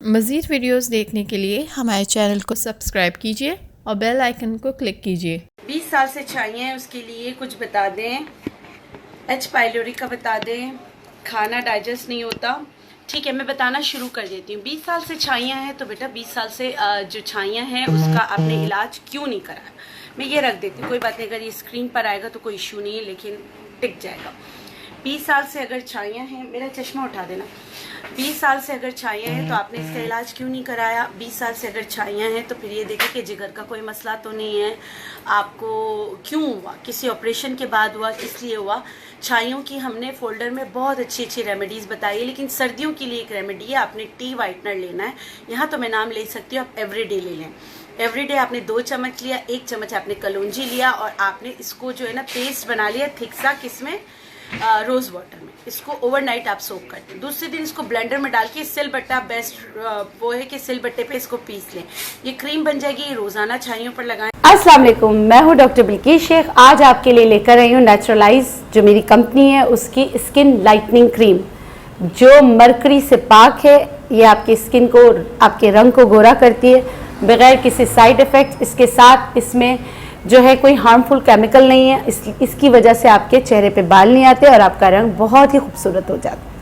मज़ीद वीडियोस देखने के लिए हमारे चैनल को सब्सक्राइब कीजिए और बेल आइकन को क्लिक कीजिए। 20 साल से छाइयाँ हैं, उसके लिए कुछ बता दें। एच पाइलोरी का बता दें, खाना डाइजेस्ट नहीं होता। ठीक है, मैं बताना शुरू कर देती हूँ। 20 साल से छाइयाँ हैं तो बेटा 20 साल से जो छाइयाँ हैं उसका आपने इलाज क्यों नहीं कराया, मैं ये रख देती हूँ। कोई बात नहीं, अगर ये स्क्रीन पर आएगा तो कोई इशू नहीं है, लेकिन टिक जाएगा। 20 साल से अगर छाइयाँ हैं, मेरा चश्मा उठा देना। 20 साल से अगर छाइयाँ हैं तो आपने इसका इलाज क्यों नहीं कराया? 20 साल से अगर छाइयाँ हैं तो फिर ये देखें कि जिगर का कोई मसला तो नहीं है। आपको क्यों हुआ? किसी ऑपरेशन के बाद हुआ? किस लिए हुआ? छाइयों की हमने फोल्डर में बहुत अच्छी अच्छी रेमेडीज़ बताई है, लेकिन सर्दियों के लिए एक रेमेडी है, आपने टी वाइटनर लेना है। यहाँ तो मैं नाम ले सकती हूँ, आप एवरीडे ले लें। एवरीडे आपने 2 चम्मच लिया, 1 चम्मच आपने कलौंजी लिया और आपने इसको जो है ना पेस्ट बना लिया थिक सा, किसमें? रोज़ वाटर में। इसको ओवरनाइट आप सोक कर दें। दूसरे दिन इसको ब्लेंडर में डाल के सिलबट्टा बेस्ट वो है कि सिलबट्टे पे इसको पीस लें। ये क्रीम बन जाएगी, ये रोज़ाना छाइयों पर लगाएं। अस्सलाम वालेकुम, मैं हूं डॉक्टर बिल्किस शेख। आज आपके लिए लेकर आई हूं नेचुरलाइज, जो मेरी कंपनी है, उसकी स्किन लाइटनिंग क्रीम जो मरकरी से पाक है। ये आपकी स्किन को, आपके रंग को गोरा करती है बगैर किसी साइड इफ़ेक्ट। इसके साथ इसमें जो है कोई हार्मफुल केमिकल नहीं है। इसकी वजह से आपके चेहरे पे बाल नहीं आते और आपका रंग बहुत ही खूबसूरत हो जाता है।